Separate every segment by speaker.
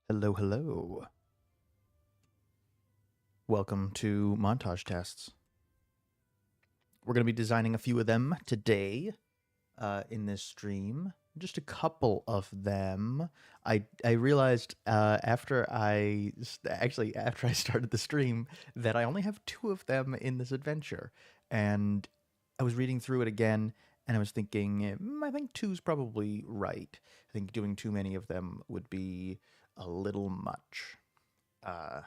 Speaker 1: Hello, hello. Welcome to Montage tests. We're going to be designing a few of them today in this stream. Just a couple of them. I realized after I started the stream that I only have two of them in this adventure, and I was reading through it again, and I was thinking, I think two's probably right. I think doing too many of them would be a little much. Uh,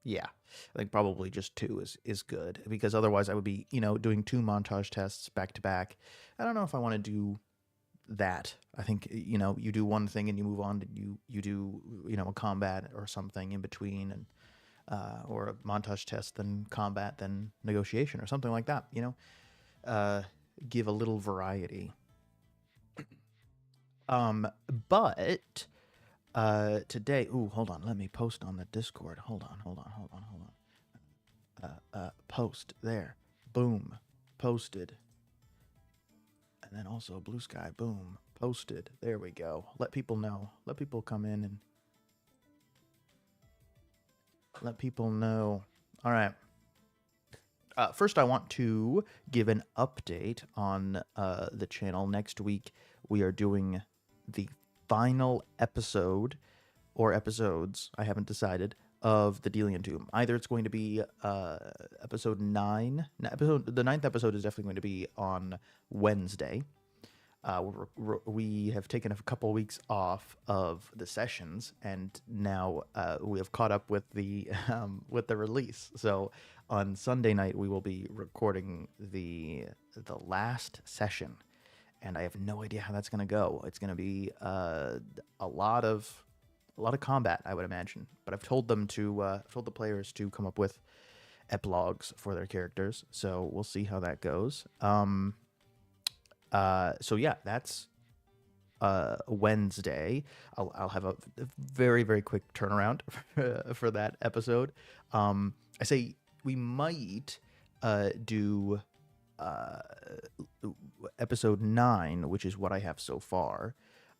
Speaker 1: Yeah, I think probably just two is good because otherwise I would be doing two montage tests back to back. I don't know if I want to do that. I think you do one thing and you move on. And you do a combat or something in between, and or a montage test, then combat, then negotiation or something like that. Uh, give a little variety. Um, but today, ooh, hold on, let me post on the Discord. Hold on. Post there, boom, posted, and then also blue sky, boom, posted. There we go. Let people know. Let people come in and let people know. All right. First, I want to give an update on the channel. Next week, we are doing the final episode or episodes, I haven't decided, of the Delian Tomb. Either it's going to be episode 9. The ninth episode is definitely going to be on Wednesday. We have taken a couple weeks off of the sessions, and now we have caught up with the release. So on Sunday night, we will be recording the last session, and I have no idea how that's going to go. It's going to be a lot of combat, I would imagine. But I've told them to told the players to come up with epilogues for their characters, so we'll see how that goes. So yeah, that's Wednesday. I'll have a very, very quick turnaround for that episode. I say we might do episode 9, which is what I have so far,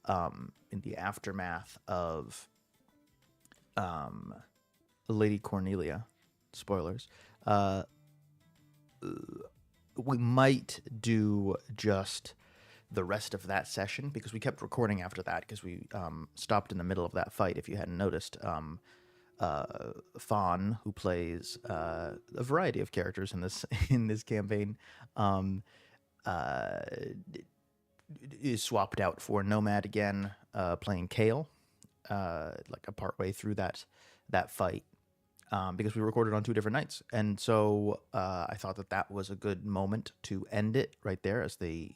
Speaker 1: in the aftermath of Lady Cornelia. Spoilers. We might do just the rest of that session because we kept recording after that because we stopped in the middle of that fight. If you hadn't noticed, Fawn, who plays a variety of characters in this campaign, is swapped out for Nomad again, playing Kale, like a part way through that fight. Because we recorded on 2 different nights, and so I thought that was a good moment to end it right there, as they,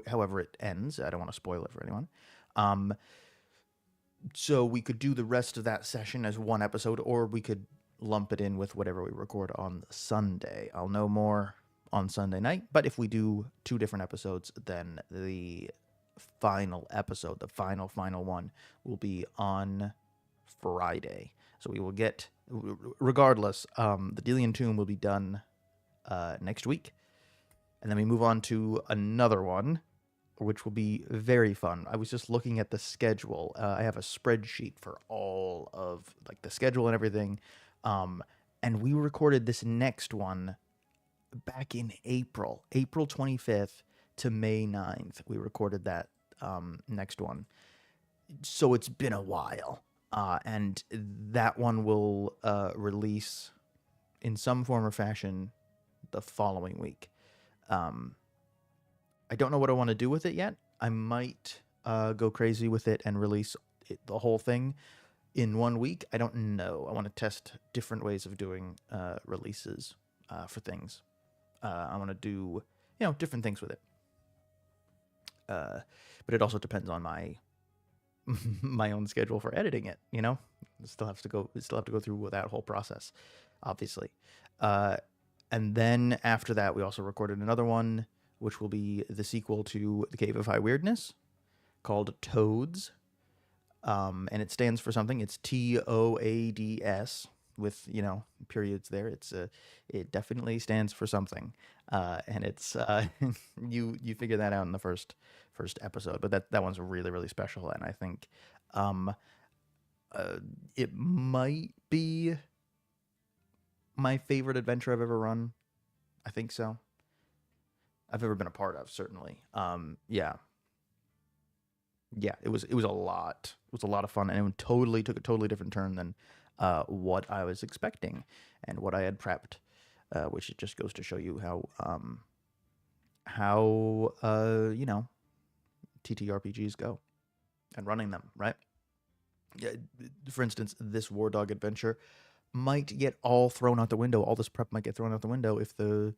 Speaker 1: however it ends. I don't want to spoil it for anyone. So we could do the rest of that session as one episode, or we could lump it in with whatever we record on Sunday. I'll know more on Sunday night, but if we do 2 different episodes, then the final episode, the final one, will be on Friday. So we will get, regardless, the Delian Tomb will be done next week. And then we move on to another one, which will be very fun. I was just looking at the schedule. I have a spreadsheet for all of the schedule and everything. And we recorded this next one back in April 25th to May 9th. We recorded that next one. So it's been a while. And that one will release in some form or fashion the following week. I don't know what I want to do with it yet. I might go crazy with it and release the whole thing in 1 week. I don't know. I want to test different ways of doing releases for things. I want to do different things with it. But it also depends on my own schedule for editing it. Still have to go through that whole process, obviously. And then after that, we also recorded another one, which will be the sequel to The Cave of High Weirdness, called Toads. And it stands for something. It's TOADS, with periods there. It definitely stands for something, and it's you figure that out in the first episode. But that one's really really special, and I think um, it might be my favorite adventure I've ever run. I think so. I've ever been a part of, certainly. Yeah, yeah. It was a lot. It was a lot of fun, and it totally took a totally different turn than what I was expecting and what I had prepped. Which it just goes to show you how TTRPGs go and running them, right? Yeah, for instance, this War Dog adventure might get all thrown out the window. All this prep might get thrown out the window if the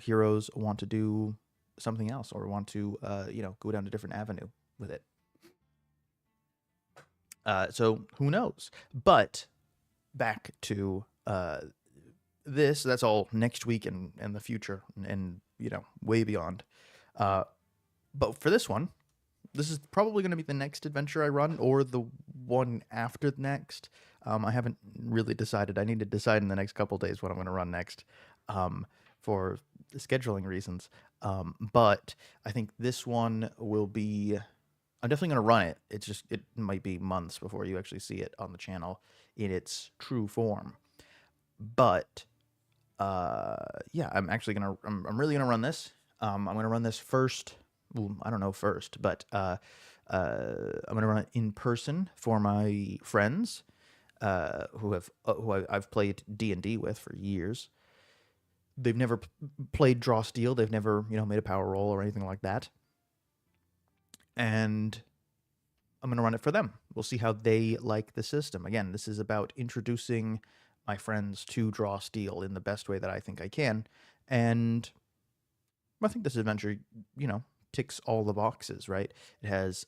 Speaker 1: heroes want to do something else or want to go down a different avenue with it. So who knows? But back to this. That's all next week and the future and way beyond. But for this one, this is probably going to be the next adventure I run or the one after next. I haven't really decided. I need to decide in the next couple days what I'm going to run next for scheduling reasons. But I think this one will be... I'm definitely going to run it. It's just, it might be months before you actually see it on the channel in its true form. But yeah, I'm really going to run this. I'm going to run this first. Well, I don't know first, but I'm going to run it in person for my friends who I've played D&D with for years. They've never played Draw Steel. They've never made a power roll or anything like that. And I'm going to run it for them. We'll see how they like the system. Again, this is about introducing my friends to Draw Steel in the best way that I think I can. And I think this adventure, ticks all the boxes, right? It has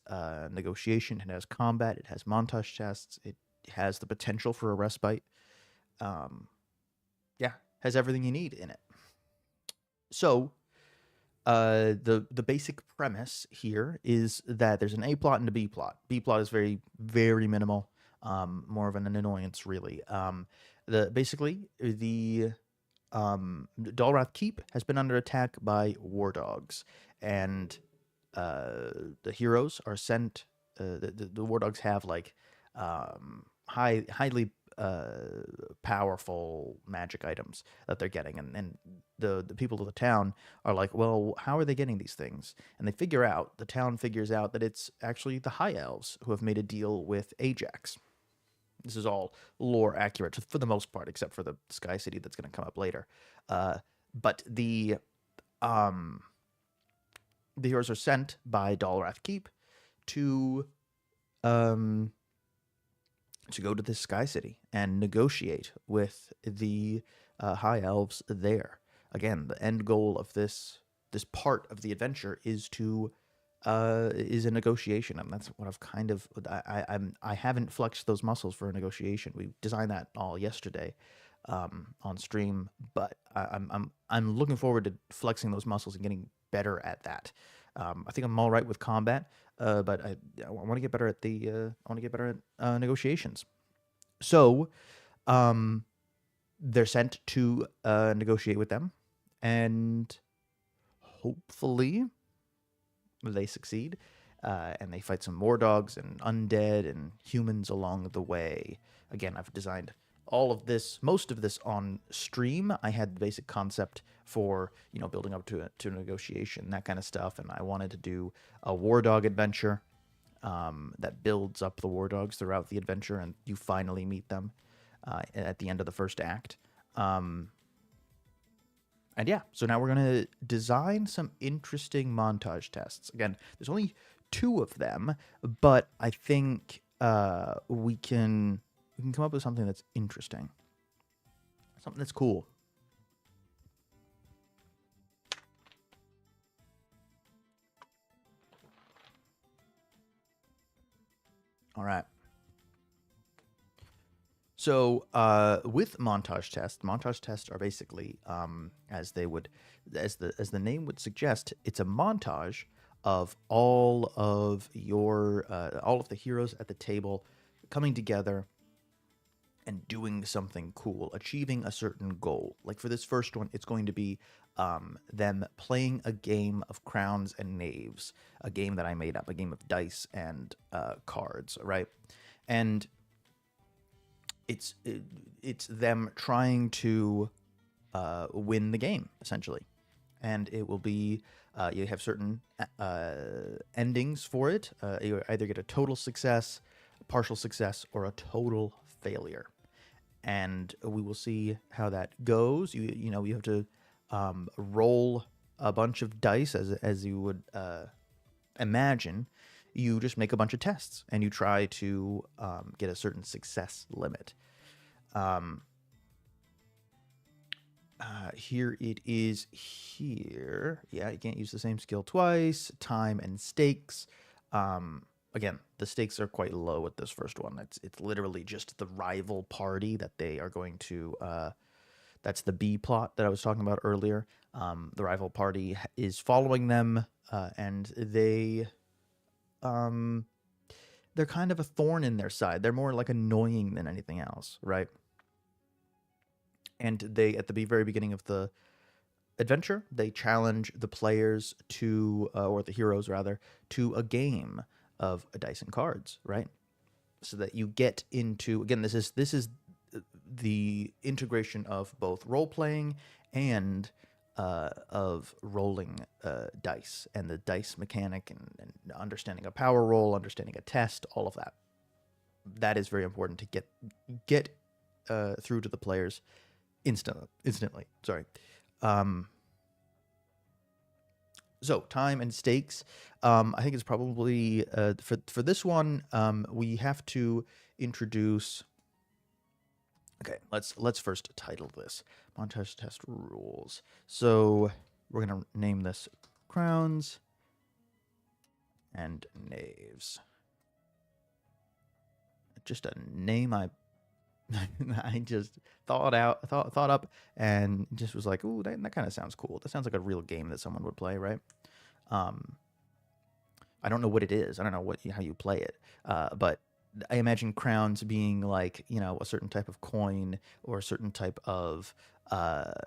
Speaker 1: negotiation, it has combat, it has montage tests, it has the potential for a respite. Yeah, has everything you need in it. So, the basic premise here is that there's an A plot and a B plot. B plot is very, very minimal, more of an annoyance, really. Basically, the Dalrath Keep has been under attack by war dogs, and the heroes are sent. The war dogs have like highly powerful magic items that they're getting, and the people of the town are like, well, how are they getting these things? And the town figures out that it's actually the High Elves who have made a deal with Ajax. This is all lore accurate for the most part, except for the Sky City that's going to come up later. But the heroes are sent by Dalrath Keep to go to this Sky City and negotiate with the High Elves there. Again, the end goal of this part of the adventure is a negotiation, and that's what I've kind of... I haven't flexed those muscles for a negotiation. We designed that all yesterday on stream, but I'm looking forward to flexing those muscles and getting better at that. I think I'm all right with combat, but I want to get better at negotiations. So, they're sent to negotiate with them, and hopefully they succeed, and they fight some war dogs and undead and humans along the way. Again, I've designed most of this on stream. I had the basic concept for building up to a negotiation, that kind of stuff, and I wanted to do a war dog adventure that builds up the war dogs throughout the adventure, and you finally meet them at the end of the first act. And yeah, so now we're going to design some interesting montage tests. Again, there's only 2 of them, but I think we can come up with something that's interesting. Something that's cool. All right. So with montage tests are basically, as the name would suggest, it's a montage of all of the heroes at the table coming together and doing something cool, achieving a certain goal. Like for this first one, it's going to be them playing a game of crowns and knaves, a game that I made up, a game of dice and cards, right? And it's them trying to win the game essentially, and it will be you have certain endings for it. You either get a total success, a partial success, or a total failure, and we will see how that goes. You know you have to roll a bunch of dice as you would imagine. You just make a bunch of tests and you try to get a certain success limit. Here it is here. Yeah, you can't use the same skill twice. Time and stakes. Again, the stakes are quite low with this first one. It's literally just the rival party that they are going to. That's the B plot that I was talking about earlier. The rival party is following them, and they're kind of a thorn in their side. They're more like annoying than anything else, right? And they, at the very beginning of the adventure, they challenge the players to, or the heroes rather, to a game of dice and cards, right? So that you get into, again, this is the integration of both role playing and of rolling dice, and the dice mechanic, and understanding a power roll, understanding a test, all of that. That is very important to get through to the players instantly. Sorry. So time and stakes. I think it's probably for this one. We have to introduce. Okay, let's first title this montage test rules. So we're gonna name this crowns and knaves. Just a name I just thought up, and just was like, ooh, that kind of sounds cool. That sounds like a real game that someone would play, right? I don't know what it is. I don't know how you play it, but I imagine crowns being like, you know, a certain type of coin or a certain type of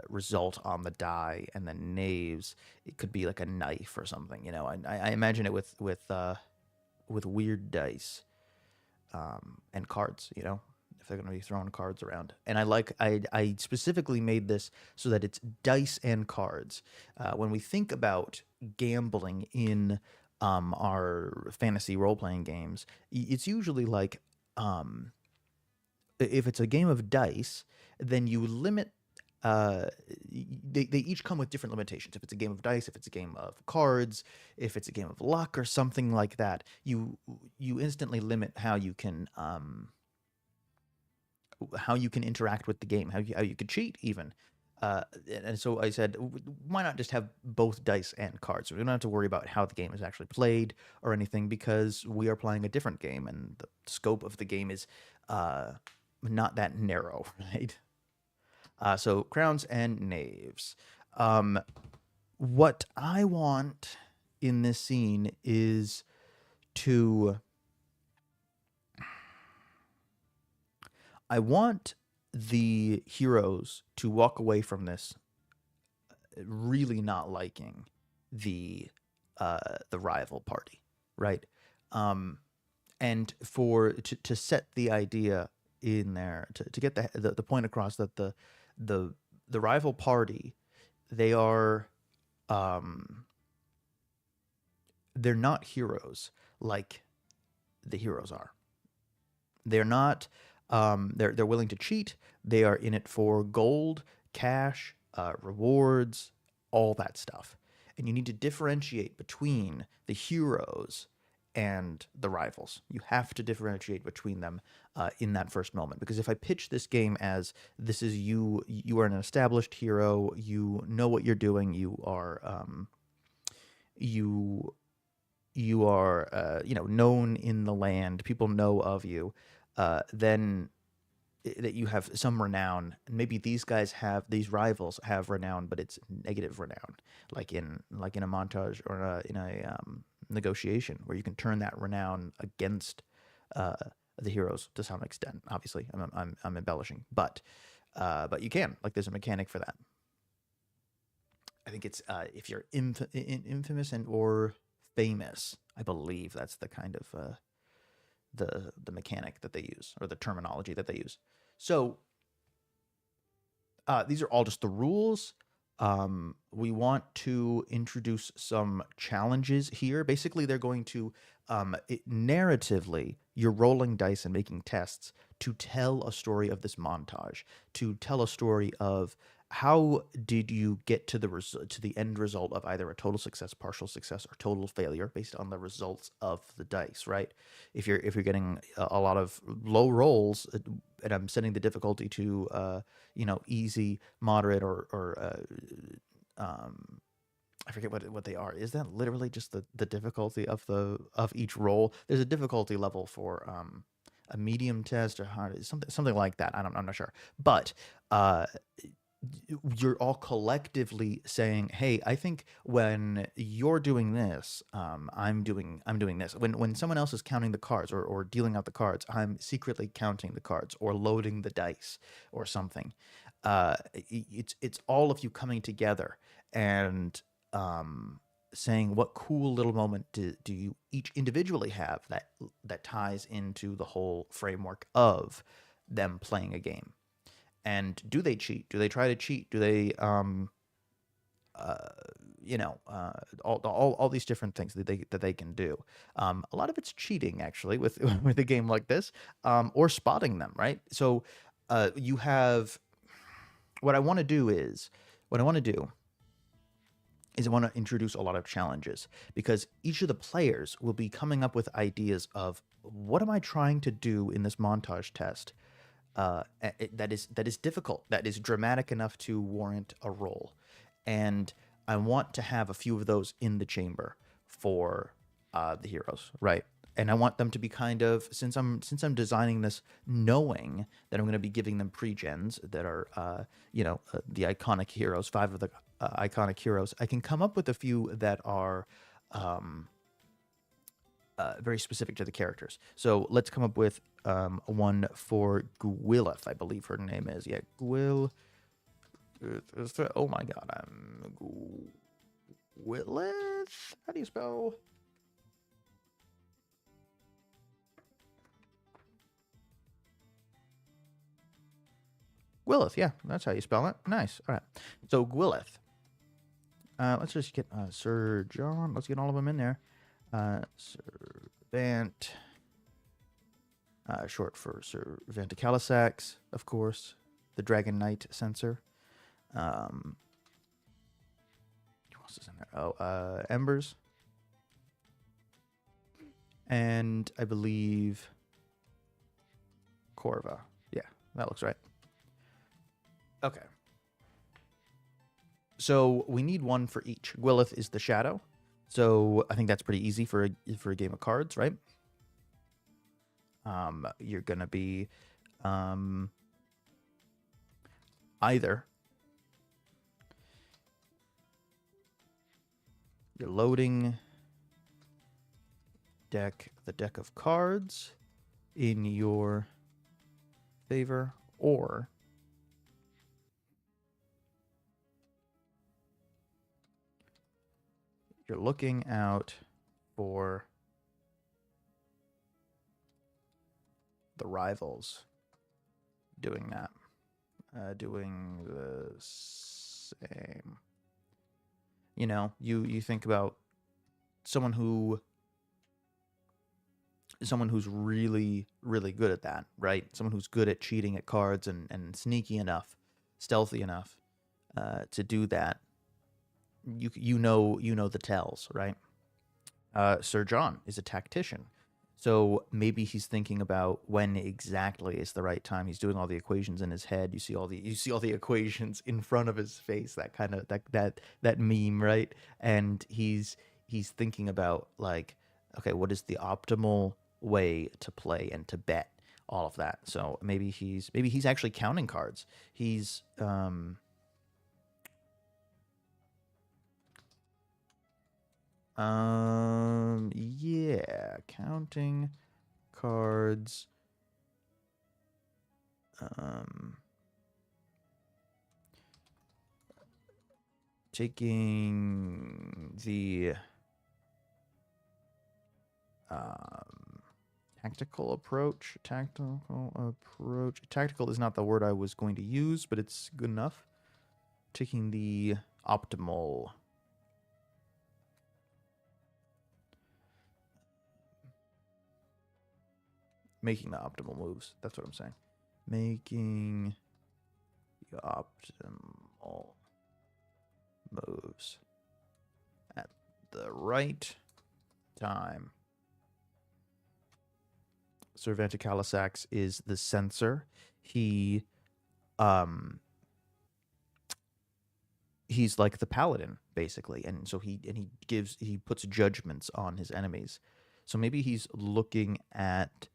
Speaker 1: result on the die, and then knaves, it could be like a knife or something. You know, I imagine it with weird dice and cards. You know, if they're going to be throwing cards around. And I specifically made this so that it's dice and cards. When we think about gambling in our fantasy role-playing games, it's usually like, if it's a game of dice, then you limit, they each come with different limitations. If it's a game of dice, if it's a game of cards, if it's a game of luck or something like that, you instantly limit how you can interact with the game, how you could cheat even. And so I said, why not just have both dice and cards? So we don't have to worry about how the game is actually played or anything, because we are playing a different game, and the scope of the game is not that narrow, right? So crowns and knaves. What I want in this scene is I want the heroes to walk away from this really not liking the rival party, right? And to set the idea in there, to get the point across that the rival party, they are they're not heroes like the heroes are. They're not. They're willing to cheat. They are in it for gold, cash, rewards, all that stuff. And you need to differentiate between the heroes and the rivals. You have to differentiate between them in that first moment. Because if I pitch this game as, this is you are an established hero, you know what you're doing, you are known in the land, people know of you, then that you have some renown. Maybe these rivals have renown, but it's negative renown, like in a montage or in a negotiation, where you can turn that renown against the heroes to some extent. Obviously, I'm embellishing, but you can, like, there's a mechanic for that. I think it's if you're infamous and or famous, I believe that's the kind of the mechanic that they use, or the terminology that they use. So these are all just the rules. We want to introduce some challenges here. Basically, they're going to narratively, you're rolling dice and making tests to tell a story of this montage, to tell a story of how did you get to the end result of either a total success, partial success, or total failure based on the results of the dice, right? If you're getting a lot of low rolls, and I'm setting the difficulty to easy, moderate, or I forget what they are. Is that literally just the difficulty of each roll? There's a difficulty level for a medium test or hard, something like that. I'm not sure, but you're all collectively saying, "Hey, I think when you're doing this, I'm doing this." When someone else is counting the cards, or dealing out the cards, I'm secretly counting the cards or loading the dice or something. It's all of you coming together and saying, what cool little moment do you each individually have that ties into the whole framework of them playing a game. And do they cheat? Do they try to cheat? Do they, all these different things that they can do. A lot of it's cheating, actually, with with a game like this, or spotting them, right? So you have what I want to do is I want to introduce a lot of challenges, because each of the players will be coming up with ideas of, what am I trying to do in this montage test that is difficult, that is dramatic enough to warrant a roll. And I want to have a few of those in the chamber for the heroes, right? And I want them to be kind of, since I'm designing this knowing that I'm going to be giving them pre-gens that are the iconic heroes, 5 of the iconic heroes, I can come up with a few that are very specific to the characters. So let's come up with one for Gwyleth, I believe her name is. Yeah, Gwyl. Oh my god, I'm Gwyleth. How do you spell? Gwyleth, yeah, that's how you spell it. Nice. All right. So Gwyleth. Let's just get Sir John. Let's get all of them in there. Sir Vant. Short for Sir Vanticalisax, of course. The Dragon Knight censor. Who else is in there? Oh, Embers. And I believe Corva. Yeah, that looks right. Okay. So we need one for each. Gwyleth is the shadow. So I think that's pretty easy for a game of cards, right? You're going to be either you're loading the deck of cards in your favor, or you're looking out for the rivals doing that. Doing the same. You think about someone who's really, really good at that, right? Someone who's good at cheating at cards and sneaky enough, stealthy enough to do that. You know the tells, right? Sir John is a tactician. So maybe he's thinking about when exactly is the right time. He's doing all the equations in his head. You see all the equations in front of his face. That kind of that meme, right? And he's thinking about, like, okay, what is the optimal way to play and to bet, all of that. So maybe he's actually counting cards. He's yeah, counting cards Taking the tactical approach. Tactical is not the word I was going to use, but it's good enough. Taking the optimal. Making the optimal moves. That's what I'm saying. Making the optimal moves at the right time. Sir Vanticalisax is the censor. He's like the paladin basically, and so he puts judgments on his enemies. So maybe he's looking at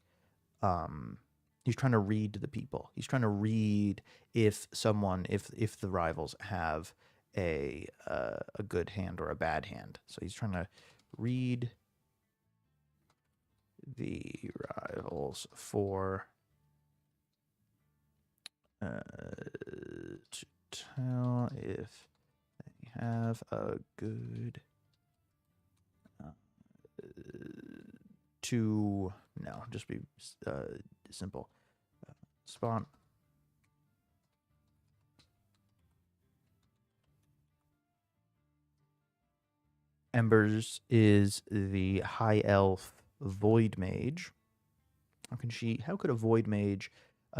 Speaker 1: he's trying to read the people. He's trying to read if the rivals have a good hand or a bad hand. So he's trying to read the rivals for to tell if they have a good just be simple. Spawn. Embers is the high elf void mage. How could a void mage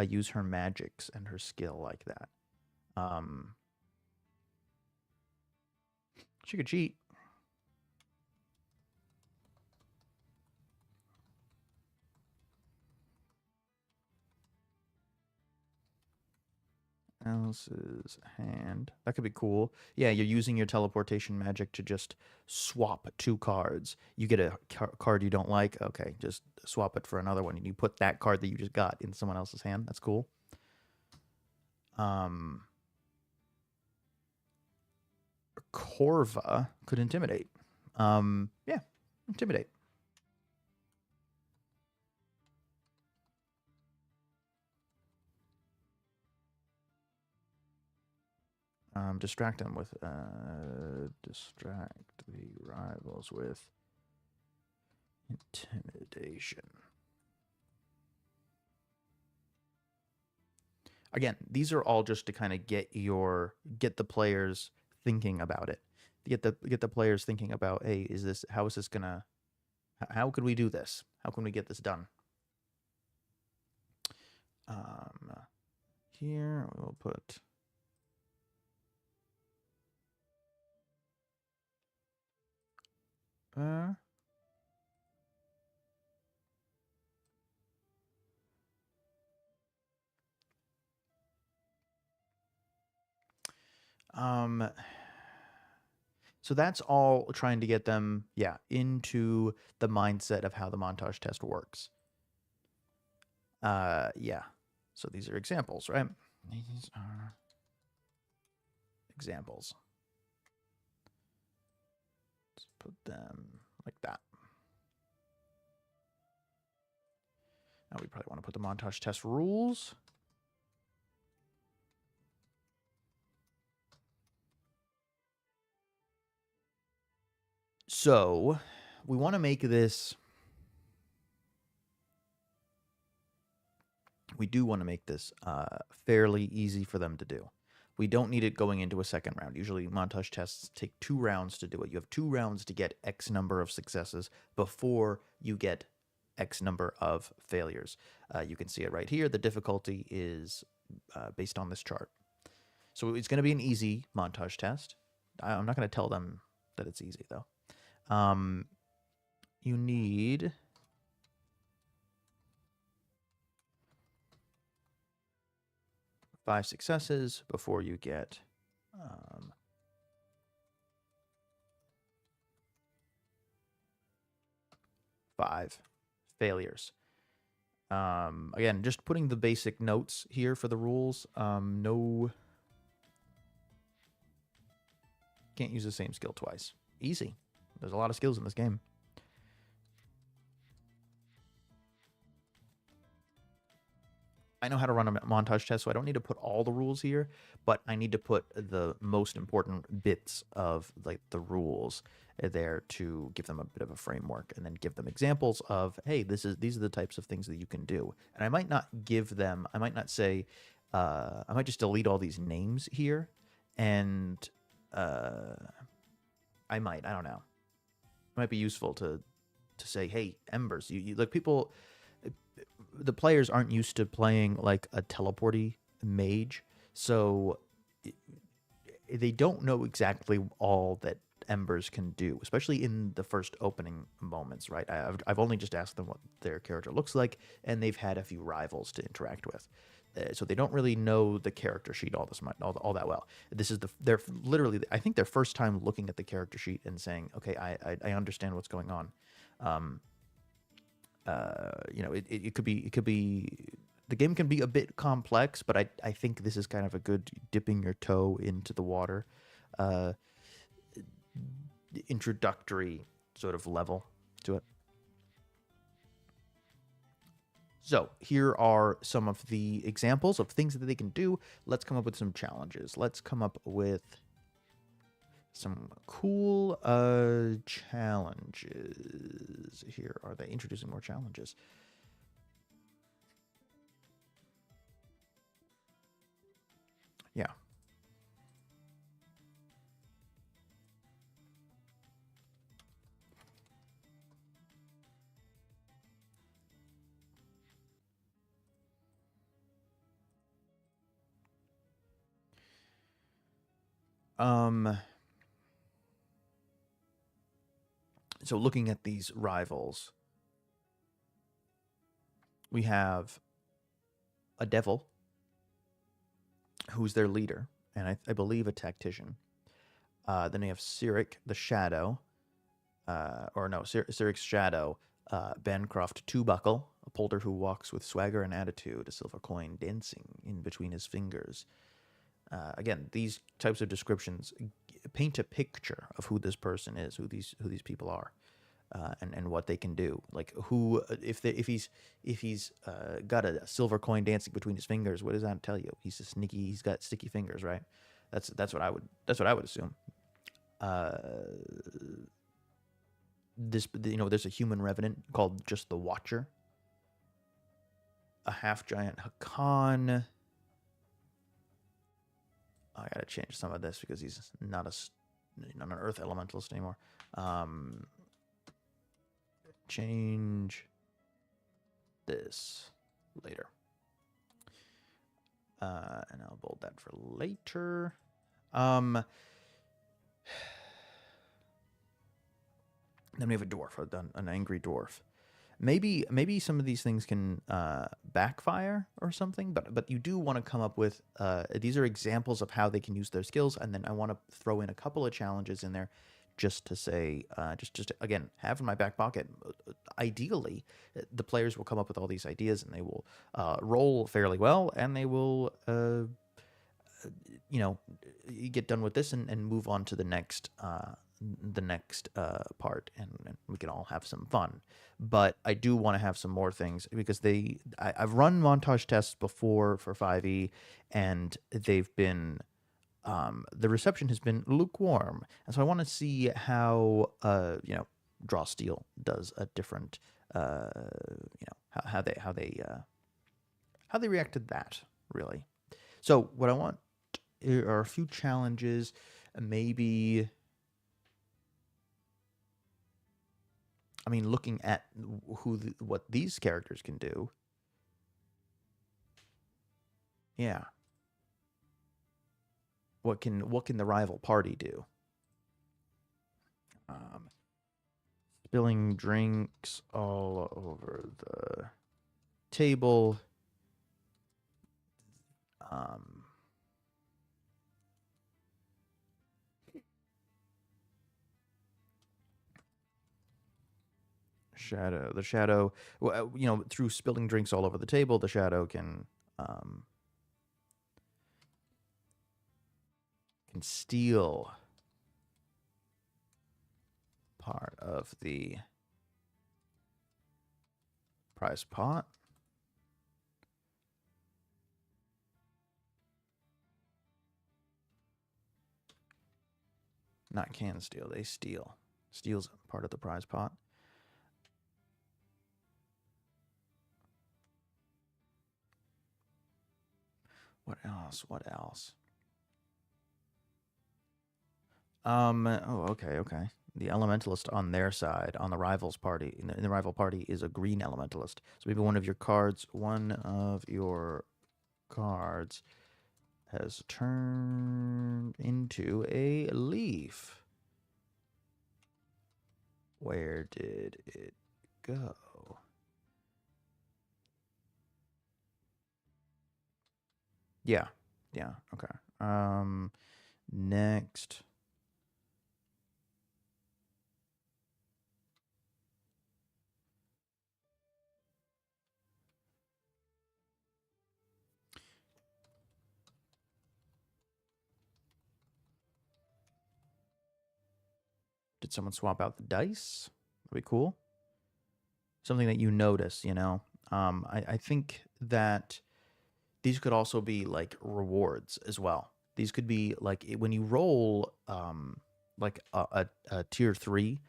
Speaker 1: use her magics and her skill like that? She could cheat. Else's hand. That could be cool. Yeah, you're using your teleportation magic to just swap two cards. You get a card you don't like. Okay, just swap it for another one, and you put that card that you just got in someone else's hand. That's cool. Corva could intimidate. Yeah, intimidate. Distract them with distract the rivals with intimidation. Again, these are all just to kind of get the players thinking about it. Get the players thinking about, hey, how could we do this? How can we get this done? Here we will put so that's all trying to get them, into the mindset of how the montage test works. Yeah. So these are examples, right? These are examples. Let's put them like that. Now we probably want to put the montage test rules. So we want to make this. We do want to make this fairly easy for them to do. We don't need it going into a second round. Usually montage tests take 2 rounds to do it. You have 2 rounds to get X number of successes before you get X number of failures. You can see it right here. The difficulty is based on this chart. So it's going to be an easy montage test. I'm not going to tell them that it's easy, though. You need 5 successes before you get 5 failures. Again, just putting the basic notes here for the rules. No, can't use the same skill twice. Easy. There's a lot of skills in this game. I know how to run a montage test, so I don't need to put all the rules here, but I need to put the most important bits of like the rules there to give them a bit of a framework, and then give them examples of, hey, these are the types of things that you can do. And I might not give them, I might not say, I might just delete all these names here, and uh, I don't know. It might be useful to say, hey, Embers, you like people, the players aren't used to playing like a teleporty mage, so they don't know exactly all that Embers can do, especially in the first opening moments, right? I've only just asked them what their character looks like, and they've had a few rivals to interact with. So they don't really know the character sheet all that well. This is they're literally, I think, their first time looking at the character sheet and saying, okay, I understand what's going on. It could be the game can be a bit complex, but I think this is kind of a good dipping your toe into the water, uh, introductory sort of level to it. So here are some of the examples of things that they can do. Let's come up with some challenges. Let's come up with some cool challenges. Here are they introducing more challenges. Yeah. So looking at these rivals, we have a devil who's their leader, and I believe a tactician. Then we have Cyric, the Shadow, Cyric's Shadow, Bancroft Two-Buckle, a polder who walks with swagger and attitude, a silver coin dancing in between his fingers. Again, these types of descriptions paint a picture of who this person is, who these people are, and what they can do. Like who, if he's got a silver coin dancing between his fingers, what does that tell you? He's got sticky fingers, right? That's what I would assume. There's a human revenant called just the Watcher, a half giant Hakan. I gotta change some of this because he's not an earth elementalist anymore. Change this later. And I'll bold that for later. Then we have a dwarf, an angry dwarf. Maybe some of these things can backfire or something, but you do want to come up with these are examples of how they can use their skills, and then I want to throw in a couple of challenges in there, just to say, just again, have in my back pocket. Ideally, the players will come up with all these ideas, and they will roll fairly well, and they will get done with this and move on to the next part, and we can all have some fun. But I do want to have some more things, because I've run montage tests before for 5e, and they've been the reception has been lukewarm, and so I want to see how Draw Steel does a different how they react to that, really. So what I want are a few challenges, maybe. I mean, looking at what these characters can do. Yeah. What can the rival party do? Spilling drinks all over the table. The shadow, through spilling drinks all over the table, the shadow can steal part of the prize pot. Not can steal, they steal. Steal's part of the prize pot. What else? What else? Oh, okay. The elementalist on their side, on the rivals party, in the rival party, is a green elementalist. So maybe one of your cards has turned into a leaf. Where did it go? Yeah. Okay. Next. Did someone swap out the dice? That'd be cool. Something that you notice, you know. I think that these could also be like rewards as well. These could be like when you roll like a tier 3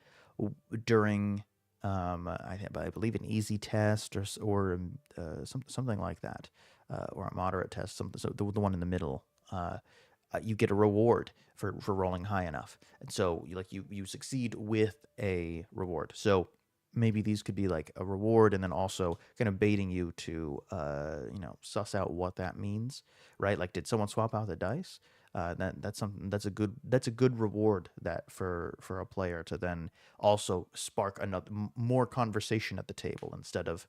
Speaker 1: during I believe an easy test or something like that, or a moderate test, something. So the one in the middle, you get a reward for rolling high enough, and so you succeed with a reward. So maybe these could be like a reward, and then also kind of baiting you to suss out what that means, right? Like, did someone swap out the dice? That's a good reward that for a player to then also spark another more conversation at the table instead of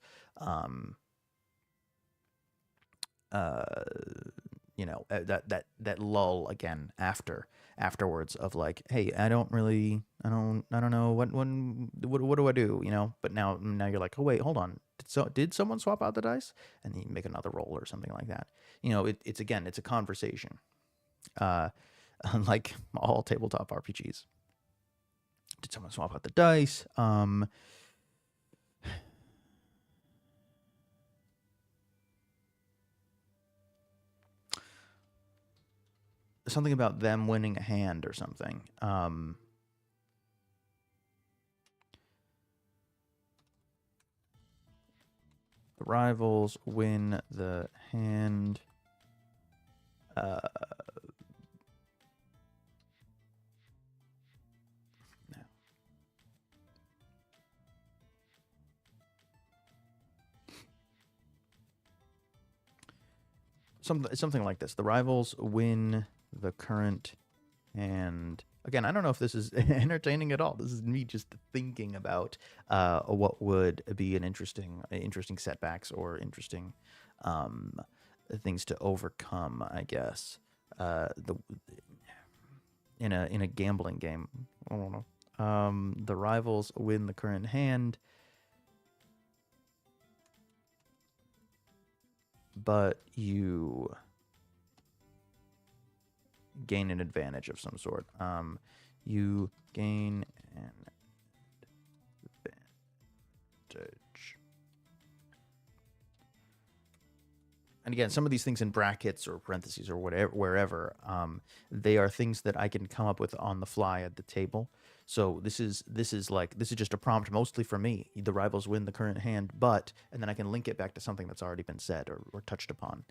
Speaker 1: that lull again afterwards of like, hey, I don't know what do I do, but now you're like, oh wait, hold on, did someone swap out the dice? And you make another roll or something like that. It's a conversation, unlike all tabletop RPGs. Did someone swap out the dice? Something about them winning a hand or something. The rivals win the hand. Something like this. The rivals win the current hand. Again, I don't know if this is entertaining at all. This is me just thinking about what would be an interesting setbacks or interesting things to overcome, I guess. In a gambling game. I don't know. The rivals win the current hand, but you gain an advantage of some sort. You gain an advantage. And again, some of these things in brackets or parentheses or wherever, they are things that I can come up with on the fly at the table. So this is just a prompt mostly for me. The rivals win the current hand, and then I can link it back to something that's already been said or touched upon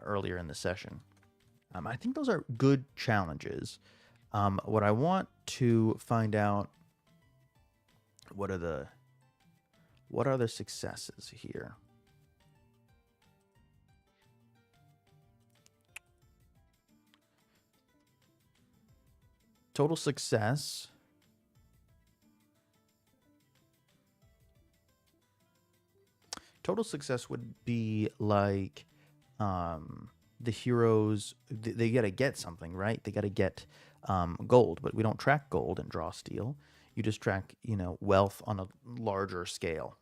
Speaker 1: earlier in the session. I think those are good challenges. What I want to find out, what are the successes here? Total success. Total success would be like the heroes, they got to get something, right? They got to get gold, but we don't track gold and draw steel. You just track, wealth on a larger scale.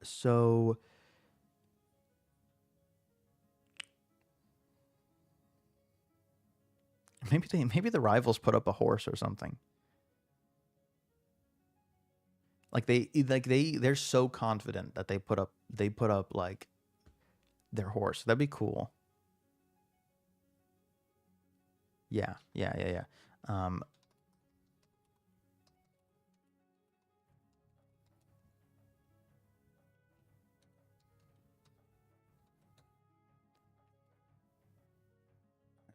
Speaker 1: So maybe the rivals put up a horse or something. They're so confident that they put up like their horse. That'd be cool. Yeah, yeah, yeah, yeah.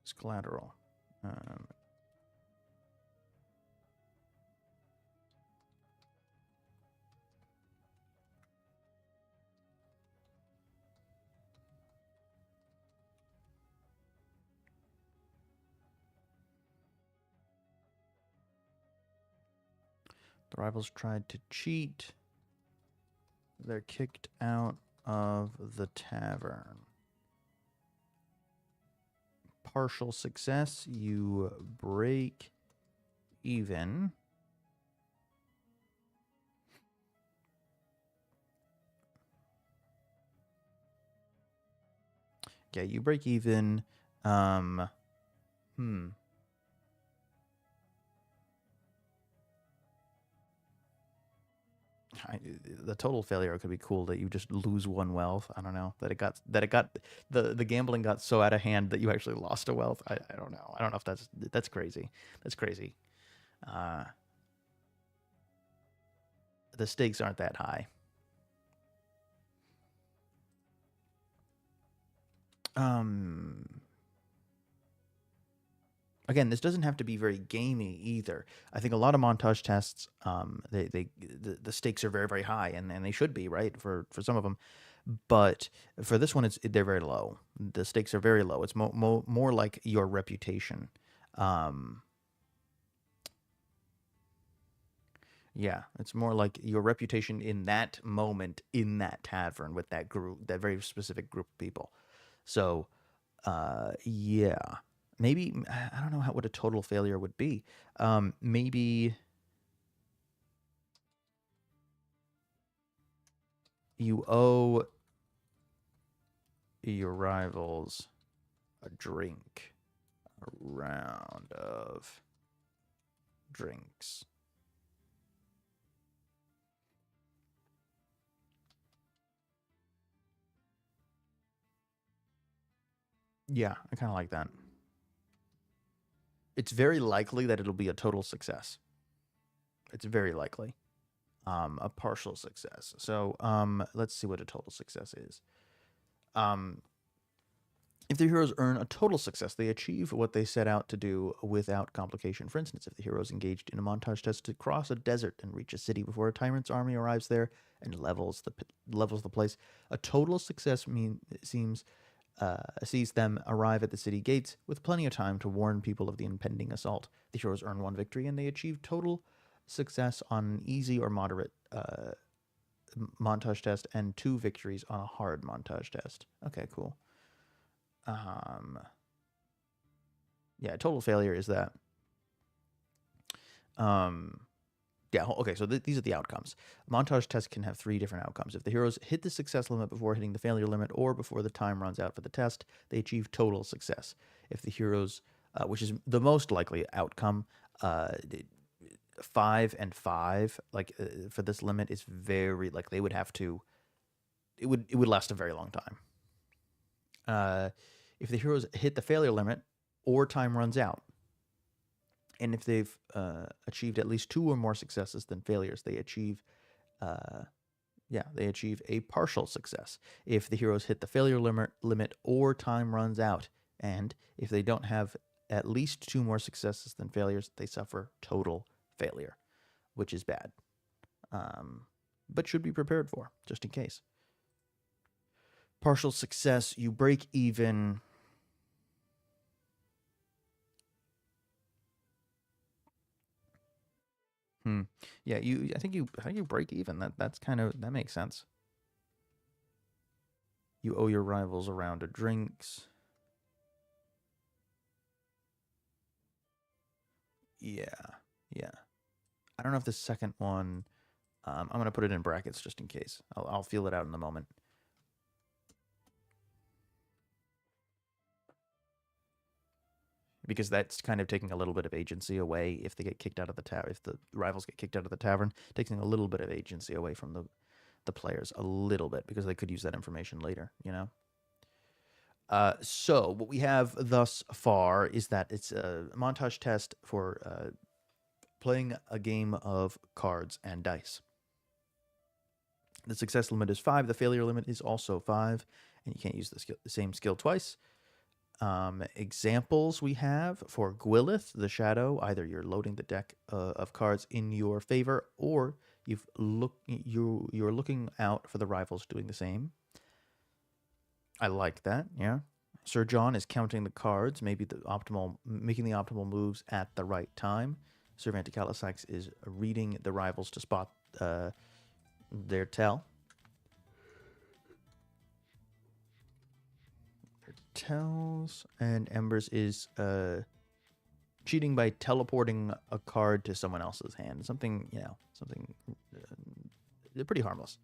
Speaker 1: It's collateral. Um, the rivals tried to cheat. They're kicked out of the tavern. Partial success. You break even. Yeah, you break even. Hmm. The total failure could be cool that you just lose one wealth. I don't know the gambling got so out of hand that you actually lost a wealth. I don't know. I don't know if that's crazy. That's crazy. Uh, the stakes aren't that high. Um, Again, this doesn't have to be very gamey either. I think a lot of montage tests, the stakes are very very high, and they should be, right, for some of them. But for this one, they're very low. The stakes are very low. It's more like your reputation. Um, yeah, it's more like your reputation in that moment in that tavern with that group, that very specific group of people. So, yeah, maybe I don't know what a total failure would be. Maybe you owe your rivals a drink, a round of drinks. Yeah, I kind of like that. It's very likely that it'll be a total success. It's very likely. A partial success. So, let's see what a total success is. Um, if the heroes earn a total success, they achieve what they set out to do without complication. For instance, if the heroes engaged in a montage test to cross a desert and reach a city before a tyrant's army arrives there and levels the place, a total success sees them arrive at the city gates with plenty of time to warn people of the impending assault. The heroes earn one victory and they achieve total success on an easy or moderate montage test and 2 victories on a hard montage test. Okay, cool. Um, yeah, total failure is that. Um, yeah, okay, so these are the outcomes. Montage tests can have 3 different outcomes. If the heroes hit the success limit before hitting the failure limit or before the time runs out for the test, they achieve total success. If the heroes, which is the most likely outcome, 5 and 5, like for this limit, is very, like they would have to, it would last a very long time. If the heroes hit the failure limit or time runs out, and if they've achieved at least 2 or more successes than failures, they achieve, they achieve a partial success. If the heroes hit the failure limit or time runs out, and if they don't have at least 2 more successes than failures, they suffer total failure, which is bad, but should be prepared for just in case. Partial success, you break even. Hmm. Yeah, I think you break even. That makes sense. You owe your rivals a round of drinks. Yeah, yeah. I don't know if the second one. I'm gonna put it in brackets just in case. I'll feel it out in a moment. Because that's kind of taking a little bit of agency away if they get kicked out of the tavern. If the rivals get kicked out of the tavern, taking a little bit of agency away from the players, a little bit, because they could use that information later. So what we have thus far is that it's a montage test for playing a game of cards and dice. The success limit is 5. The failure limit is also 5, and you can't use the same skill twice. Examples we have for Gwyleth, the Shadow. Either you're loading the deck of cards in your favor, or you're looking out for the rivals doing the same. I like that. Yeah. Sir John is counting the cards, making the optimal moves at the right time. Sir Vanticalisax is reading the rivals to spot their tell. Their tells, and Embers is cheating by teleporting a card to someone else's hand. Something pretty harmless.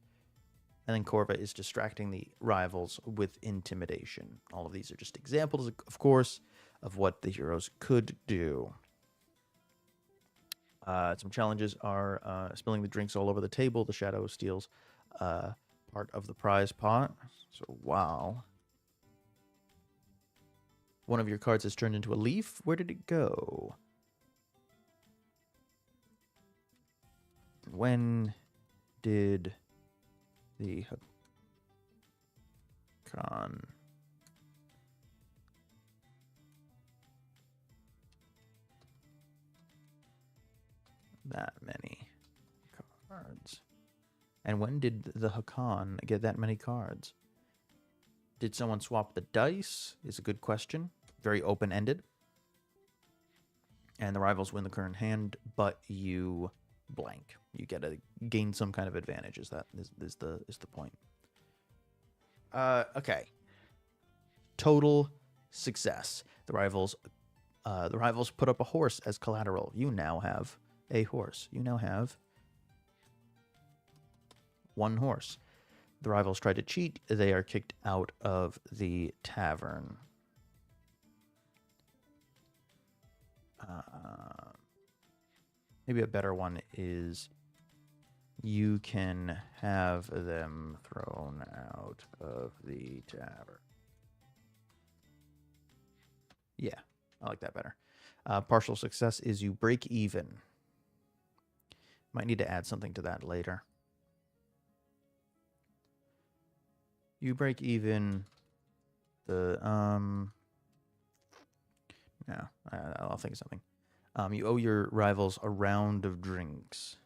Speaker 1: And then Corva is distracting the rivals with intimidation. All of these are just examples, of course, of what the heroes could do. Some challenges are spilling the drinks all over the table. The Shadow steals part of the prize pot. So, wow. One of your cards is turned into a leaf. Where did it go? When did the Hakan that many cards? And when did the Hakan get that many cards? Did someone swap the dice? Is a good question. Very open-ended. And the rivals win the current hand, but you blank. You get to gain some kind of advantage. Is the point? Okay. Total success. The rivals put up a horse as collateral. You now have a horse. You now have one horse. The rivals try to cheat. They are kicked out of the tavern. Maybe a better one is you can have them thrown out of the tavern. Yeah, I like that better. Partial success is you break even. Might need to add something to that later. You break even. No, I'll think of something. You owe your rivals a round of drinks.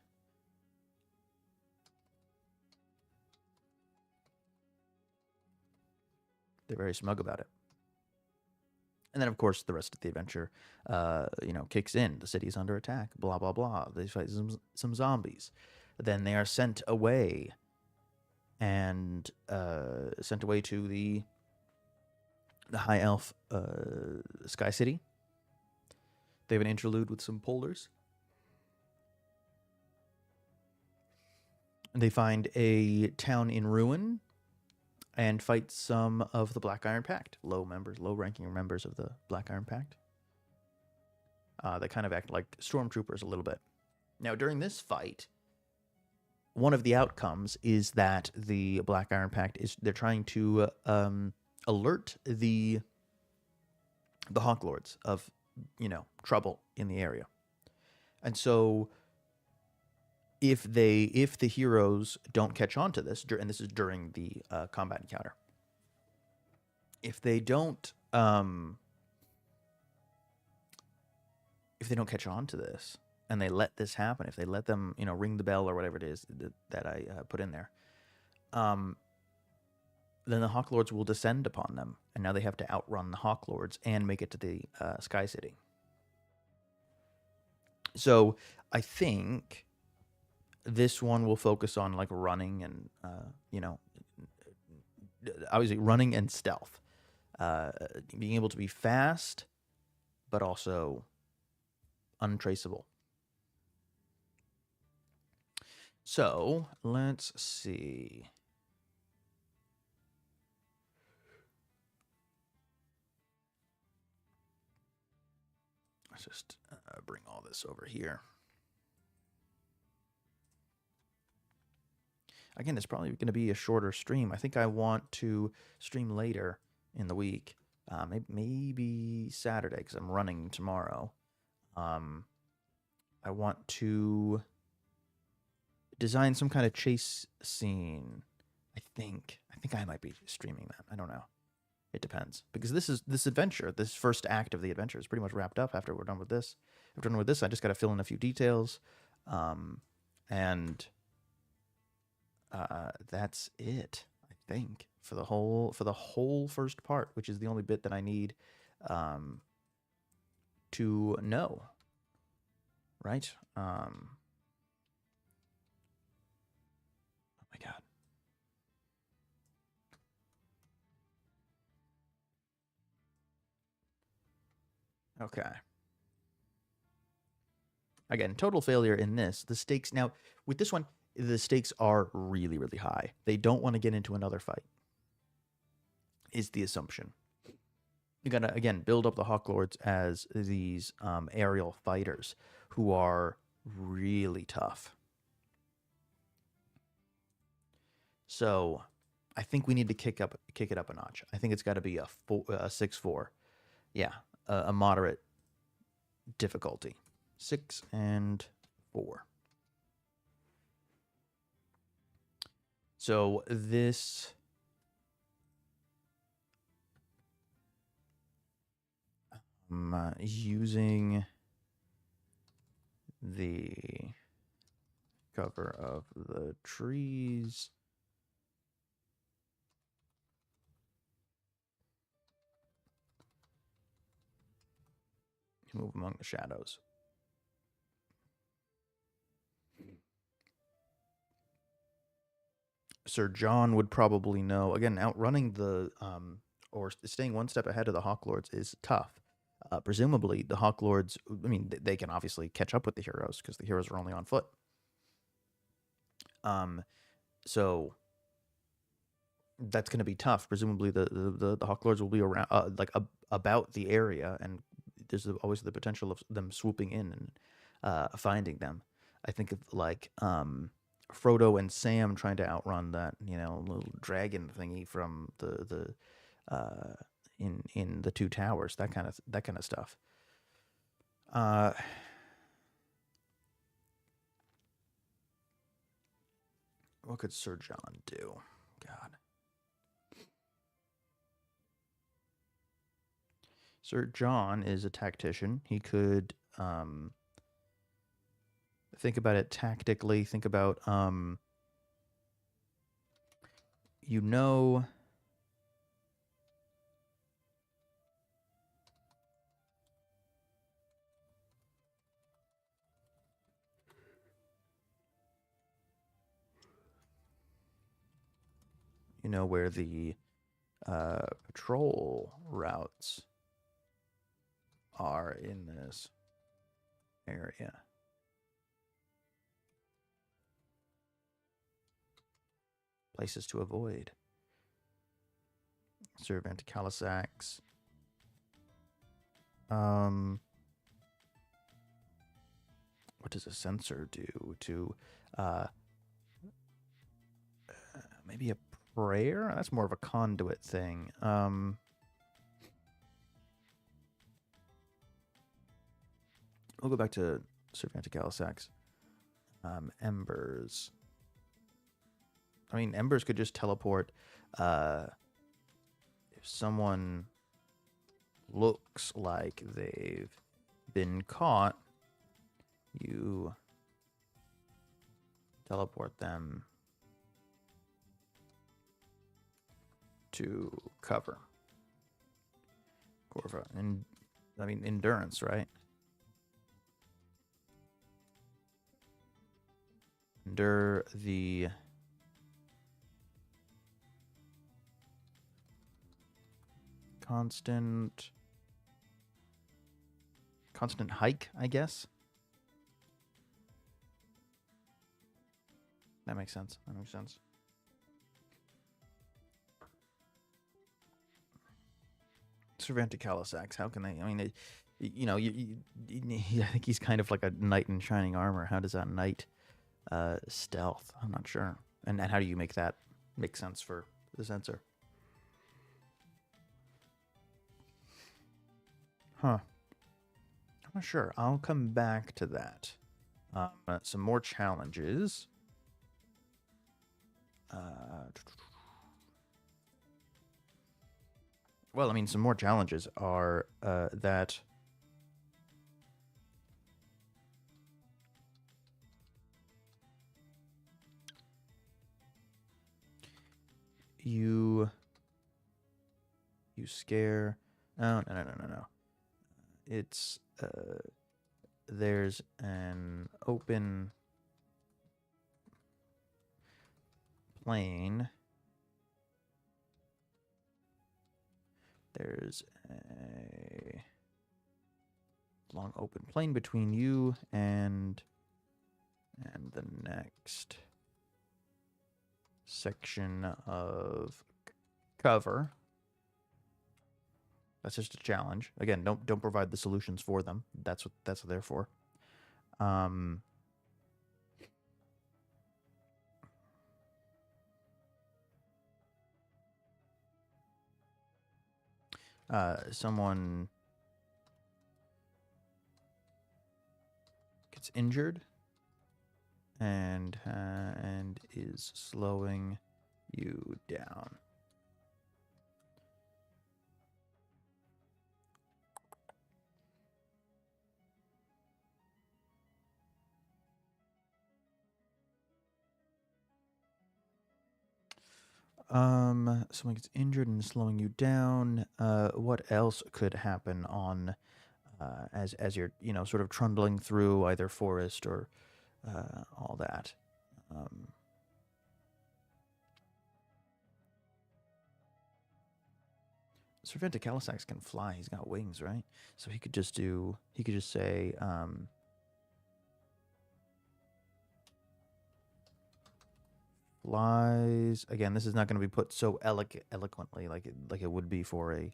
Speaker 1: They're very smug about it. And then, of course, the rest of the adventure, kicks in. The city is under attack. Blah blah blah. They fight some zombies. Then they are sent away, and sent away to the High Elf Sky City. They have an interlude with some polars. They find a town in ruin and fight some of the Black Iron Pact, low-ranking members of the Black Iron Pact. They kind of act like stormtroopers a little bit. Now, during this fight, one of the outcomes is that the Black Iron Pact they're trying to alert the Hawk Lords of trouble in the area. And so if the heroes don't catch on to this, and this is during the combat encounter, if they don't catch on to this and they let this happen, if they let them ring the bell or whatever it is that I put in there, then the Hawk Lords will descend upon them, and now they have to outrun the Hawk Lords and make it to the Sky City. So I think this one will focus on like running and obviously running and stealth, being able to be fast, but also untraceable. So let's see. Let's just bring all this over here. Again, it's probably going to be a shorter stream. I think I want to stream later in the week. Maybe Saturday because I'm running tomorrow. I want to design some kind of chase scene. I think I might be streaming that. I don't know. It depends because this adventure, this first act of the adventure, is pretty much wrapped up after we're done with this. After done with this, I just got to fill in a few details, and that's it. I think for the whole first part, which is the only bit that I need to know. Right? Oh my god. Okay. Again, total failure in this. The stakes now with this one, the stakes are really, really high. They don't want to get into another fight. Is the assumption. You gotta again build up the Hawk Lords as these aerial fighters who are really tough. So, I think we need to kick it up a notch. I think it's got to be a 6-4. Yeah, a moderate difficulty. 6 and 4. So this using the cover of the trees. Move among the shadows. Sir John would probably know. Again, outrunning the or staying one step ahead of the Hawk Lords is tough. Presumably, the Hawk Lords, I mean, they can obviously catch up with the heroes because the heroes are only on foot. So that's going to be tough. Presumably, the Hawk Lords will be around, about the area, and there's always the potential of them swooping in and finding them. I think of like Frodo and Sam trying to outrun that little dragon thingy from the in the Two Towers, that kind of stuff. What could Sir John do? God. Sir John is a tactician. He could think about it tactically. Think about where the patrol routes are in this area. Places to avoid. Serve anti-Calisax. What does a sensor do to maybe a prayer? That's more of a conduit thing. We'll go back to Serve anti-Calisax. Embers. I mean, Embers could just teleport. If someone looks like they've been caught, you teleport them to cover. Corva. And I mean, endurance, right? Endure the constant hike, I guess. That makes sense. Serve anti-Calisax. How can they? I mean, I think he's kind of like a knight in shining armor. How does that knight stealth? I'm not sure. And how do you make that make sense for the sensor? Huh. I'm not sure. I'll come back to that. Some more challenges. Well, I mean, some more challenges are that you scare. Oh, no. It's there's an open plane. There's a long open plane between you and the next section of cover. That's just a challenge. Again, don't provide the solutions for them. That's what they're for. Someone gets injured and is slowing you down. Someone gets injured and slowing you down. What else could happen on as you're sort of trundling through either forest or all that? Sir Venticalisax can fly. He's got wings, right? So he could just say, flies. Again, this is not going to be put so eloquently like it would be for an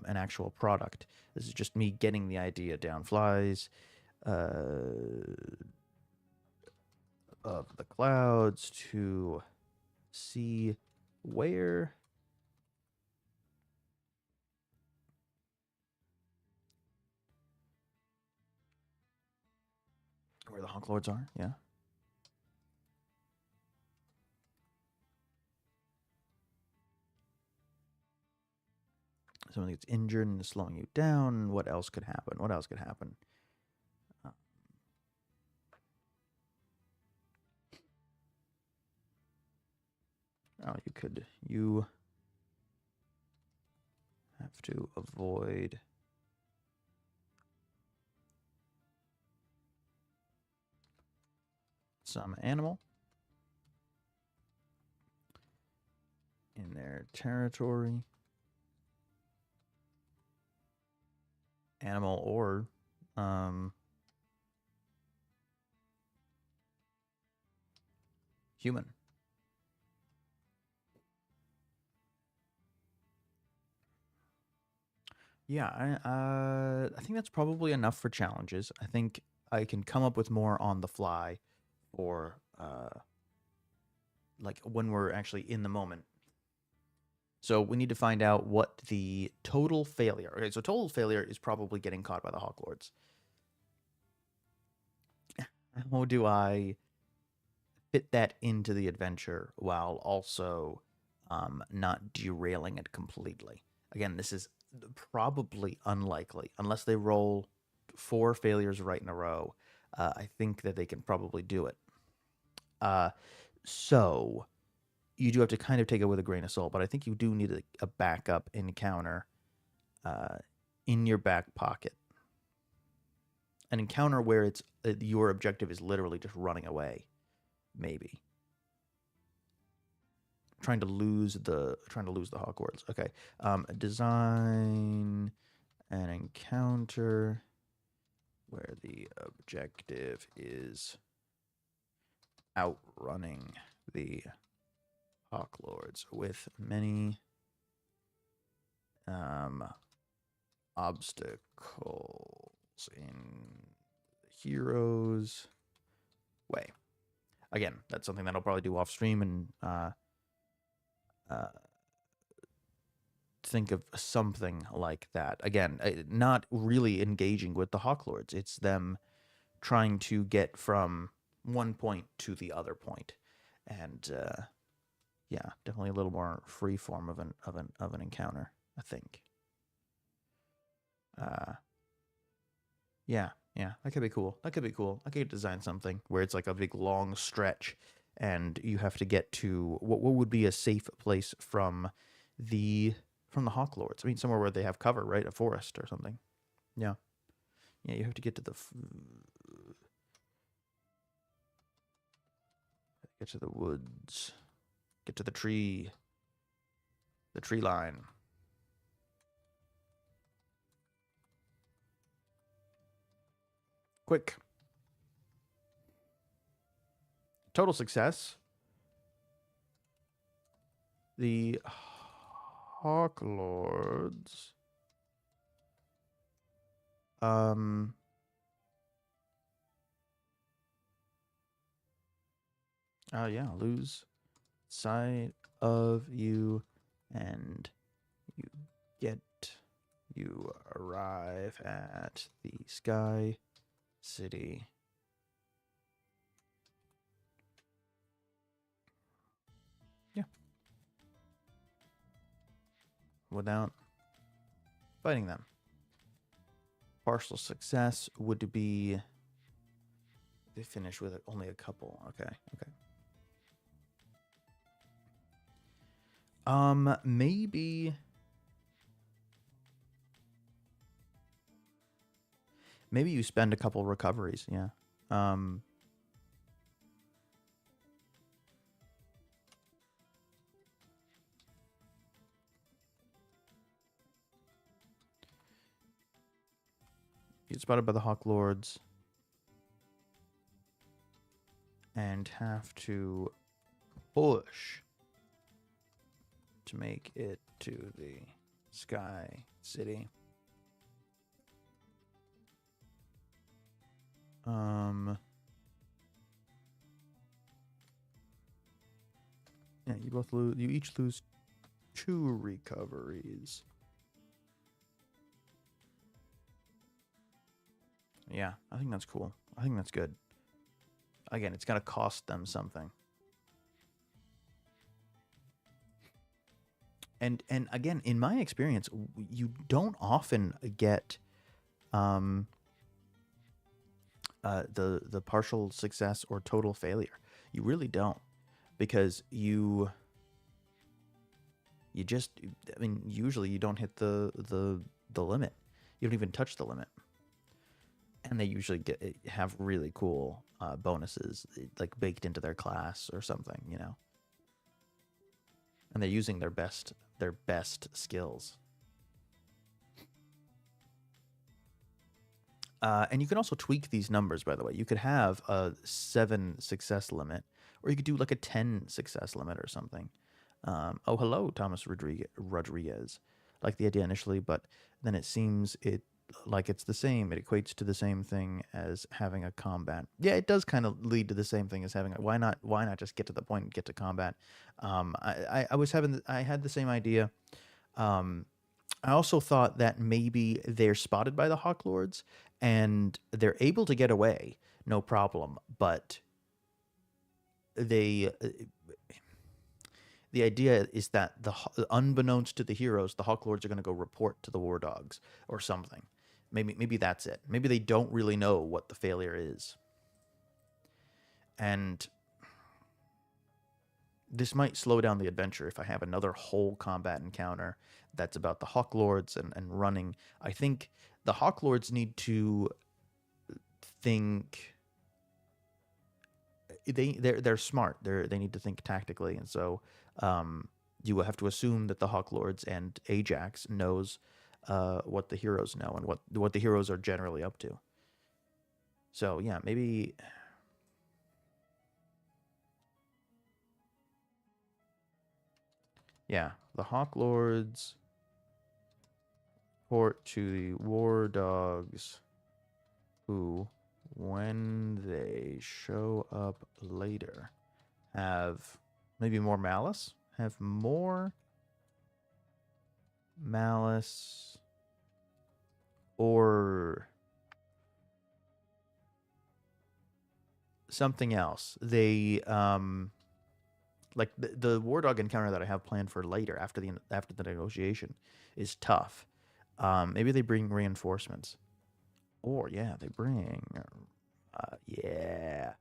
Speaker 1: actual product. This is just me getting the idea down. Flies of the clouds to see where the Hawk Lords are. Yeah. Someone gets injured and is slowing you down. What else could happen? What else could happen? You have to avoid some animal in their territory. Animal or human. Yeah, I think that's probably enough for challenges. I think I can come up with more on the fly for like when we're actually in the moment. So we need to find out what the total failure. Okay, so total failure is probably getting caught by the Hawk Lords. How do I fit that into the adventure while also not derailing it completely? Again, this is probably unlikely unless they roll 4 failures right in a row. I think that they can probably do it. So you do have to kind of take it with a grain of salt, but I think you do need a backup encounter in your back pocket. An encounter where it's your objective is literally just running away, maybe. Trying to lose the Hawk Lords. Okay. Design an encounter where the objective is outrunning the Hawk Lords with many obstacles in the hero's way. Again, that's something that I'll probably do off stream and think of something like that. Again, not really engaging with the Hawk Lords. It's them trying to get from one point to the other point, and yeah, definitely a little more free form of an encounter, I think. Yeah, yeah, that could be cool. That could be cool. I could design something where it's like a big long stretch, and you have to get to what would be a safe place the from the Hawk Lords. I mean, somewhere where they have cover, right? A forest or something. Yeah, yeah. You have to get to the woods, get to the tree line. Quick. Total success. The Hawk Lords. Oh yeah, lose sight of you, and you arrive at the Sky City. Yeah. Without fighting them. Partial success would be they finish with only a couple. Okay, okay. Maybe you spend a couple recoveries, yeah. Get spotted by the Hawk Lords and have to push to make it to the Sky City. Yeah, you each lose 2 recoveries. Yeah, I think that's cool. I think that's good. Again, it's going to cost them something. And again, in my experience, you don't often get the partial success or total failure. You really don't, because you just, I mean, usually you don't hit the limit. You don't even touch the limit. And they usually have really cool bonuses, like baked into their class or something, you know. And they're using their best skills. And you can also tweak these numbers, by the way. You could have a 7 success limit, or you could do like a 10 success limit or something. Oh, hello, Thomas Rodriguez. Like the idea initially, but then it seems like it's the same. It equates to the same thing as having a combat. Yeah, it does kind of lead to the same thing as having a, why not just get to the point and get to combat? I had the same idea. I also thought that maybe they're spotted by the Hawk Lords and they're able to get away, no problem, but the idea is that unbeknownst to the heroes, the Hawk Lords are going to go report to the War Dogs or something. Maybe that's it. Maybe they don't really know what the failure is. And this might slow down the adventure if I have another whole combat encounter that's about the Hawk Lords and running. I think the Hawk Lords need to think. They're smart. They need to think tactically, and so you will have to assume that the Hawk Lords and Ajax knows what the heroes know and what the heroes are generally up to. So yeah, maybe. Yeah, the Hawk Lords report to the War Dogs, who, when they show up later, have maybe more malice, have more Malice, or something else. They like the war dog encounter that I have planned for later after the negotiation is tough. Maybe they bring reinforcements, or yeah, they bring yeah,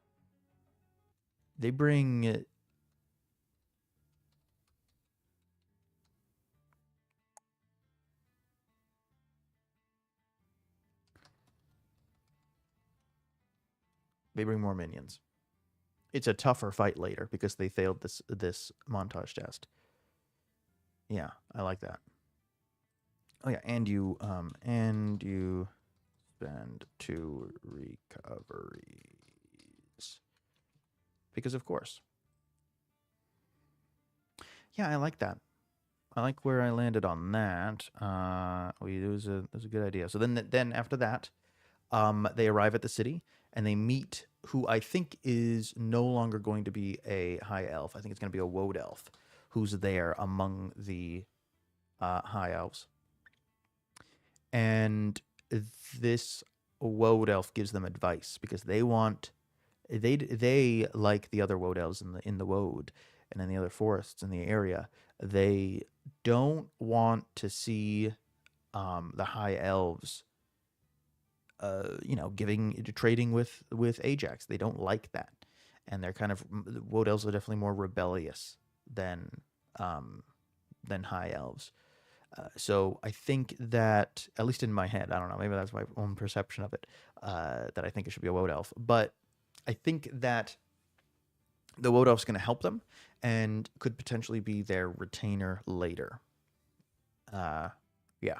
Speaker 1: they bring more minions. It's a tougher fight later because they failed this montage test. Yeah, I like that. Oh yeah, and you spend 2 recoveries because of course. Yeah, I like that. I like where I landed on that. It was a good idea. So then after that, they arrive at the city and they meet who I think is no longer going to be a high elf. I think it's going to be a woad elf who's there among the high elves. And this woad elf gives them advice because they like the other woad elves in the woad and in the other forests in the area. They don't want to see the high elves trading with Ajax. They don't like that, and they're kind of woad elves are definitely more rebellious than high elves. So I think that, at least in my head, I don't know, maybe that's my own perception of it, that I think it should be a woad elf. But I think that the woad elf's going to help them and could potentially be their retainer later. Yeah.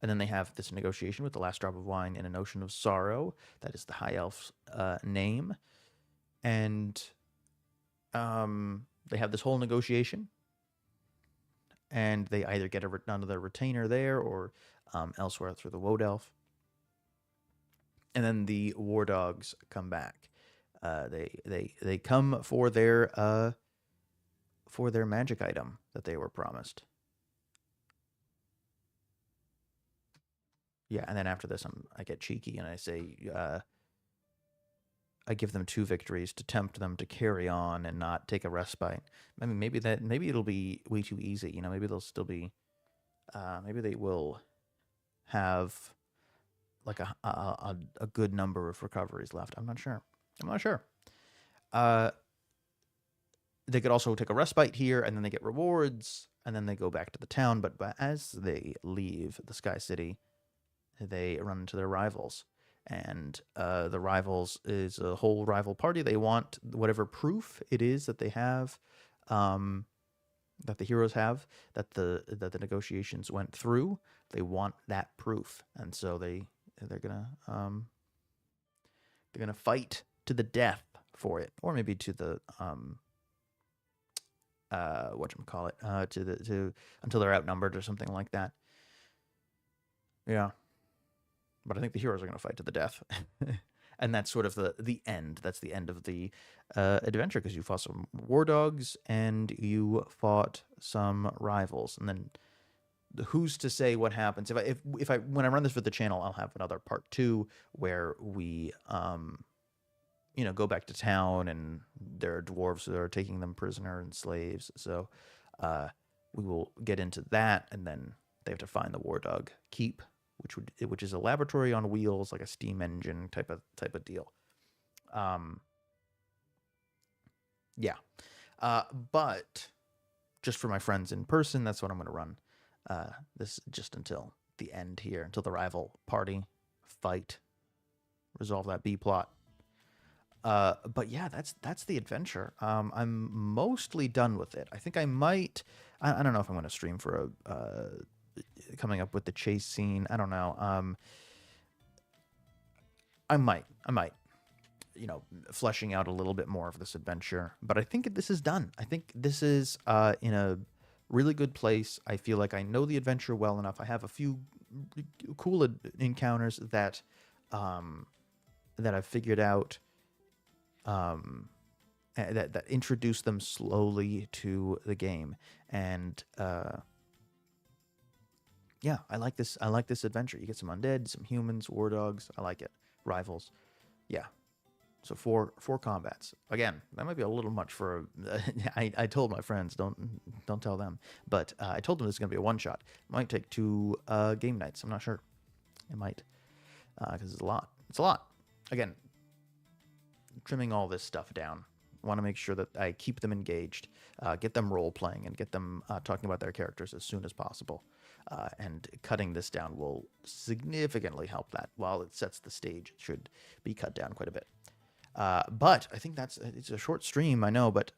Speaker 1: And then they have this negotiation with the last drop of wine in an ocean of sorrow. That is the high elf's name. And they have this whole negotiation. And they either get another retainer there or elsewhere through the woad elf. And then the war dogs come back. They come for their magic item that they were promised. Yeah, and then after this, I get cheeky and I say, I give them 2 victories to tempt them to carry on and not take a respite. I mean, maybe it'll be way too easy. You know, maybe they'll still be, maybe they will have like a good number of recoveries left. I'm not sure. They could also take a respite here, and then they get rewards, and then they go back to the town. But as they leave the Sky City, they run into their rivals. And the rivals is a whole rival party. They want whatever proof it is that they have, that the heroes have, that the negotiations went through. They want that proof, and so they're gonna fight to the death for it, or maybe to the to until they're outnumbered or something like that. Yeah. But I think the heroes are going to fight to the death. And that's sort of the end. That's the end of the adventure, because you fought some war dogs and you fought some rivals. And then who's to say what happens? If I when I run this for the channel, I'll have another part 2 where we go back to town and there are dwarves that are taking them prisoner and slaves. So we will get into that, and then they have to find the war dog keep, which is a laboratory on wheels, like a steam engine type of deal. Yeah. But just for my friends in person, that's what I'm going to run this just until the end here, until the rival party fight, resolve that B plot. But yeah, that's the adventure. I'm mostly done with it. I think I might. I don't know if I'm going to stream for coming up with the chase scene. I don't know. I might. Fleshing out a little bit more of this adventure. But I think this is done. I think this is in a really good place. I feel like I know the adventure well enough. I have a few cool encounters that I've figured out. That introduce them slowly to the game, and yeah, I like this. I like this adventure. You get some undead, some humans, war dogs. I like it. Rivals. Yeah. So four combats. Again, that might be a little much for. I told my friends don't tell them, but I told them this is gonna be a one shot. Might take 2 game nights. I'm not sure. It might because it's a lot. It's a lot. Again, trimming all this stuff down. Want to make sure that I keep them engaged, get them role playing, and get them talking about their characters as soon as possible. And cutting this down will significantly help that. While it sets the stage, it should be cut down quite a bit. But I think it's a short stream, I know, but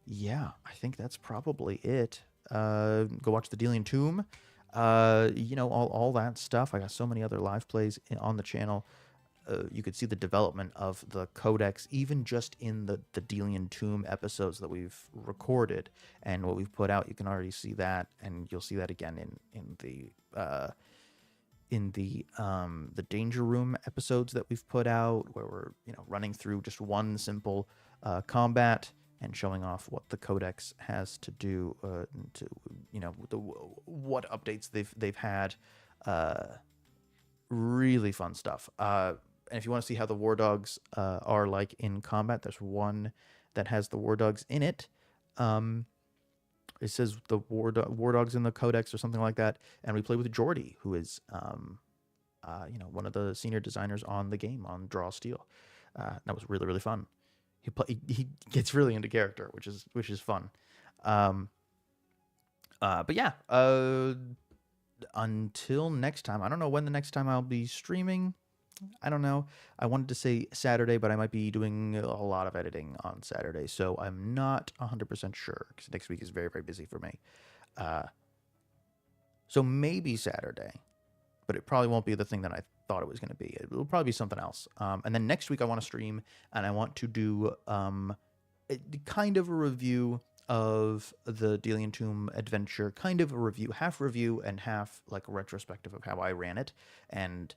Speaker 1: yeah, I think that's probably it. Go watch the Delian Tomb. All that stuff. I got so many other live plays on the channel. You could see the development of the codex, even just in the Delian Tomb episodes that we've recorded and what we've put out. You can already see that, and you'll see that again in the Danger Room episodes that we've put out, where we're running through just one simple combat and showing off what the codex has to do what updates they've had. Really fun stuff. And if you want to see how the war dogs are like in combat, there's one that has the war dogs in it. It says the war dogs in the codex or something like that. And we play with Jordy, who is one of the senior designers on the game on Draw Steel. That was really, really fun. He gets really into character, which is fun. But yeah, until next time. I don't know when the next time I'll be streaming. I don't know. I wanted to say Saturday, but I might be doing a lot of editing on Saturday, so I'm not 100% sure because next week is very, very busy for me. So maybe Saturday, but it probably won't be the thing that I thought it was going to be. It will probably be something else. And then next week I want to stream, and I want to do kind of a review of the Delian Tomb adventure, kind of a review, half review and half like a retrospective of how I ran it, and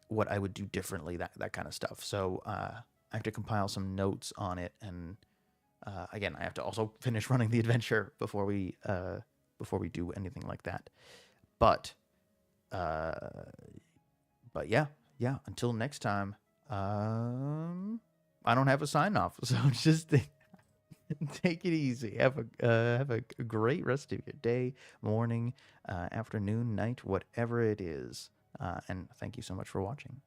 Speaker 1: what I would do differently, that kind of stuff. So I have to compile some notes on it, and again, I have to also finish running the adventure before we do anything like that. But yeah. Until next time, I don't have a sign off, so just take it easy. Have a great rest of your day, morning, afternoon, night, whatever it is. And thank you so much for watching.